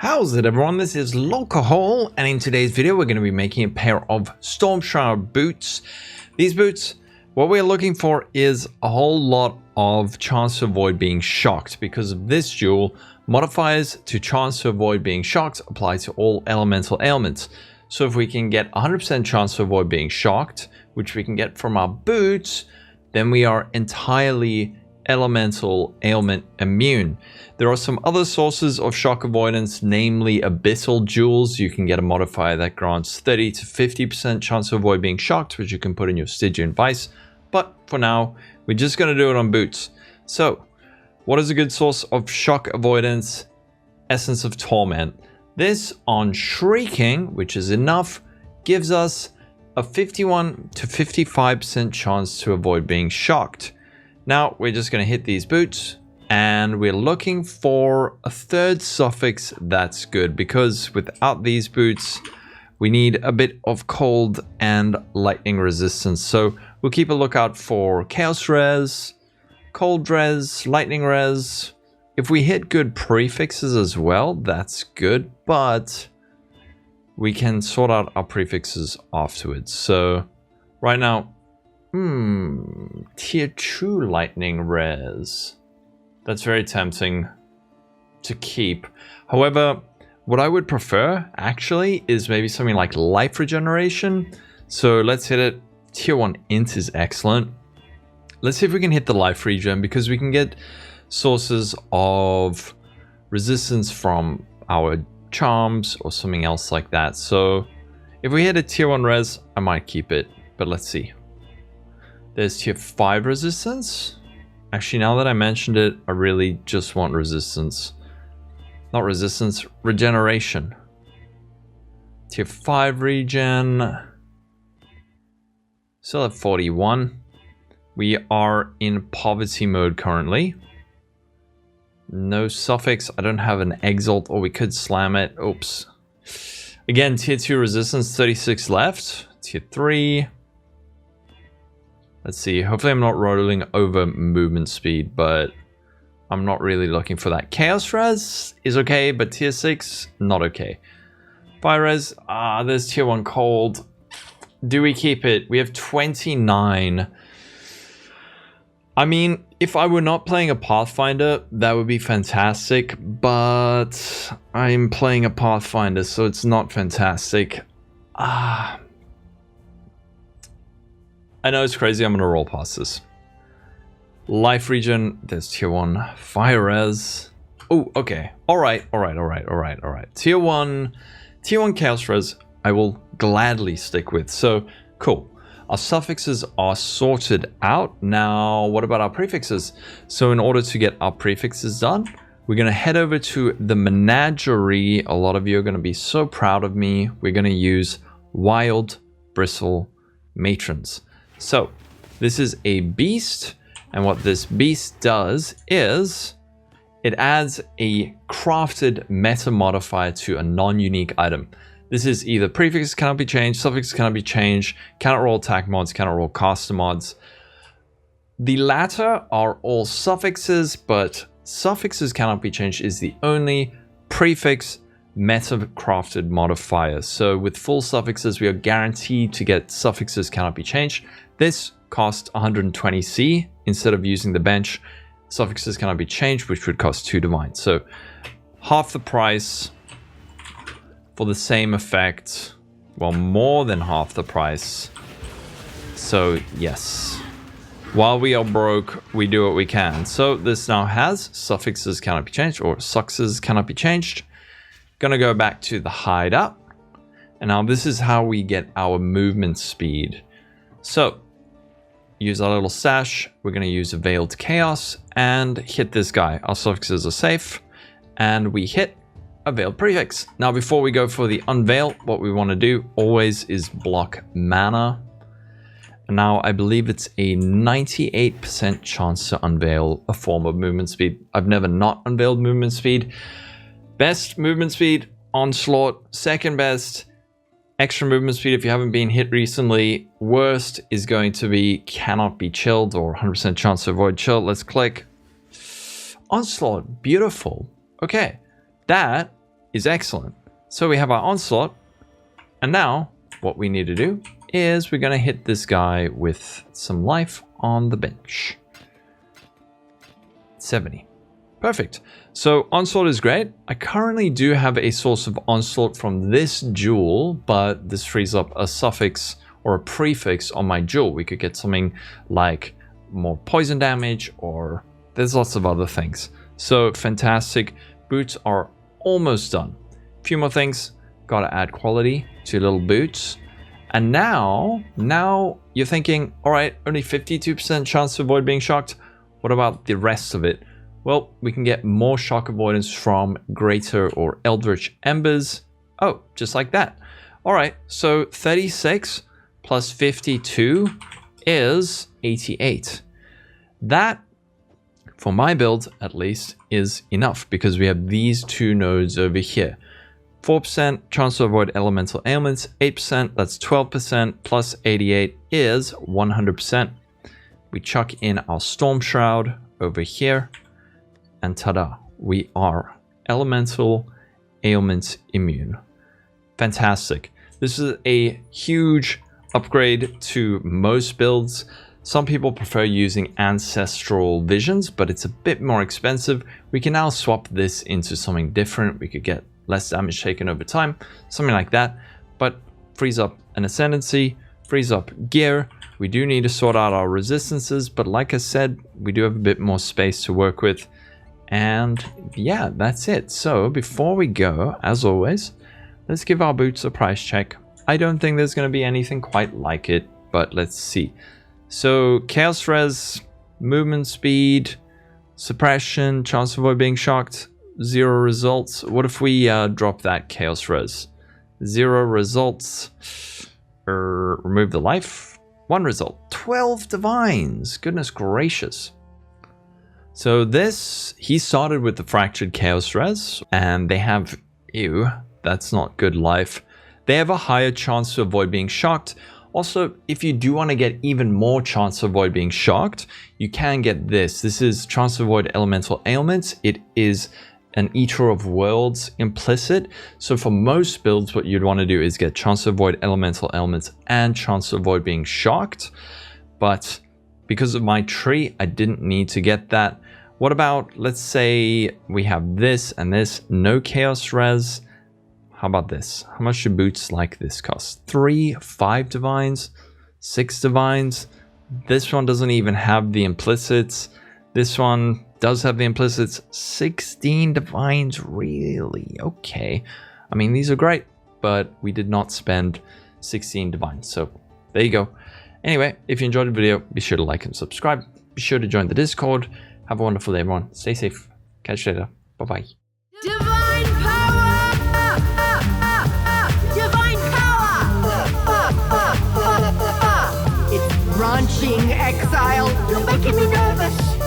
How's it everyone, this is Lolcohol, and in today's video we're going to be making a pair of Stormshroud Boots. These boots, what we're looking for is a whole lot of chance to avoid being shocked. Because of this jewel, modifiers to chance to avoid being shocked apply to all elemental ailments. So if we can get 100% chance to avoid being shocked, which we can get from our boots, then we are entirely elemental ailment immune. There are some other sources of shock avoidance, namely abyssal jewels. You can get a modifier that grants 30 to 50% chance to avoid being shocked, which you can put in your Stygian Vice. But for now, we're just going to do it on boots. So, what is a good source of shock avoidance? Essence of Torment. This on Shrieking, which is enough, gives us a 51 to 55% chance to avoid being shocked. Now we're just going to hit these boots, and we're looking for a third suffix that's good, because without these boots we need a bit of cold and lightning resistance. So we'll keep a lookout for chaos res, cold res, lightning res. If we hit good prefixes as well, that's good, but we can sort out our prefixes afterwards. So right now, tier 2 lightning res. That's very tempting to keep. However, what I would prefer actually is maybe something like life regeneration. So let's hit it. Tier 1 int is excellent. Let's see if we can hit the life regen, because we can get sources of resistance from our charms or something else like that. So if we hit a tier 1 res, I might keep it, but let's see. There's tier 5 resistance. Actually, now that I mentioned it, I really just want resistance. Not resistance, regeneration. Tier 5 regen. Still at 41. We are in poverty mode currently. No suffix. I don't have an exalt, or we could slam it. Oops. Again, tier 2 resistance, 36 left. Tier 3. Let's see, hopefully I'm not rolling over movement speed, but I'm not really looking for that. Chaos res is okay, but tier 6, not okay. Fire res, there's tier 1 cold. Do we keep it? We have 29. I mean, if I were not playing a Pathfinder, that would be fantastic, but I'm playing a Pathfinder, so it's not fantastic. I know it's crazy, I'm gonna roll past this. Life regen, there's tier 1 fire res. Oh, okay. Alright. Tier 1 chaos res, I will gladly stick with. So, cool. Our suffixes are sorted out. Now, what about our prefixes? So in order to get our prefixes done, we're gonna head over to the menagerie. A lot of you are gonna be so proud of me. We're gonna use wild bristle matrons. So, this is a beast, and what this beast does is it adds a crafted meta modifier to a non-unique item. This is either prefix cannot be changed, suffix cannot be changed, cannot roll attack mods, cannot roll caster mods. The latter are all suffixes, but suffixes cannot be changed is the only prefix meta crafted modifier. So with full suffixes, we are guaranteed to get suffixes cannot be changed. This costs 120C instead of using the bench. Suffixes cannot be changed, which would cost 2 divine. So half the price for the same effect. Well, more than half the price. So yes, while we are broke, we do what we can. So this now has suffixes cannot be changed, or suxes cannot be changed. Gonna go back to the hideout, and now this is how we get our movement speed. So use our little stash, we're gonna use a Veiled Chaos and hit this guy. Our suffixes are safe, and we hit a Veiled Prefix. Now before we go for the Unveil, what we want to do always is block mana. And now I believe it's a 98% chance to unveil a form of movement speed. I've never not unveiled movement speed. Best movement speed, Onslaught. Second best, extra movement speed if you haven't been hit recently. Worst is going to be cannot be chilled, or 100% chance to avoid chill. Let's click. Onslaught, beautiful. Okay, that is excellent. So we have our Onslaught. And now what we need to do is we're going to hit this guy with some life on the bench. 70. Perfect. So Onslaught is great. I currently do have a source of Onslaught from this jewel, but this frees up a suffix or a prefix on my jewel. We could get something like more poison damage, or there's lots of other things. So fantastic. Boots are almost done. A few more things. Gotta add quality to little boots. And now you're thinking, all right, only 52% chance to avoid being shocked. What about the rest of it? Well, we can get more shock avoidance from Greater or Eldritch Embers. Oh, just like that. All right, so 36 plus 52 is 88. That, for my build at least, is enough because we have these two nodes over here. 4% chance to avoid elemental ailments, 8%, that's 12%, plus 88 is 100%. We chuck in our Stormshroud over here, and ta-da, we are elemental ailment immune. Fantastic. This is a huge upgrade to most builds. Some people prefer using ancestral visions, but it's a bit more expensive. We can now swap this into something different. We could get less damage taken over time, something like that, but frees up an ascendancy, frees up gear. We do need to sort out our resistances, but like I said, we do have a bit more space to work with. And yeah, that's it. So before we go, as always, let's give our boots a price check. I don't think there's going to be anything quite like it, but let's see. So Chaos Res, movement speed, suppression, chance to avoid being shocked, 0 results. What if we drop that Chaos Res? 0 results. Remove the life. 1 result. 12 divines. Goodness gracious. So this, he started with the Fractured Chaos Res, and they have, ew, that's not good life. They have a higher chance to avoid being shocked. Also, if you do want to get even more chance to avoid being shocked, you can get this. This is chance to avoid elemental ailments. It is an Eater of Worlds implicit. So for most builds, what you'd want to do is get chance to avoid elemental ailments and chance to avoid being shocked. But because of my tree, I didn't need to get that. What about, let's say we have this and this, no Chaos Res. How about this? How much do boots like this cost? 3, 5 divines, 6 divines. This one doesn't even have the implicits. This one does have the implicits. 16 divines, really? Okay. I mean, these are great, but we did not spend 16 divines. So there you go. Anyway, if you enjoyed the video, be sure to like and subscribe. Be sure to join the Discord. Have a wonderful day, everyone. Stay safe. Catch you later. Bye-bye. Divine power! Divine power! It's branching, exile. You're making me nervous.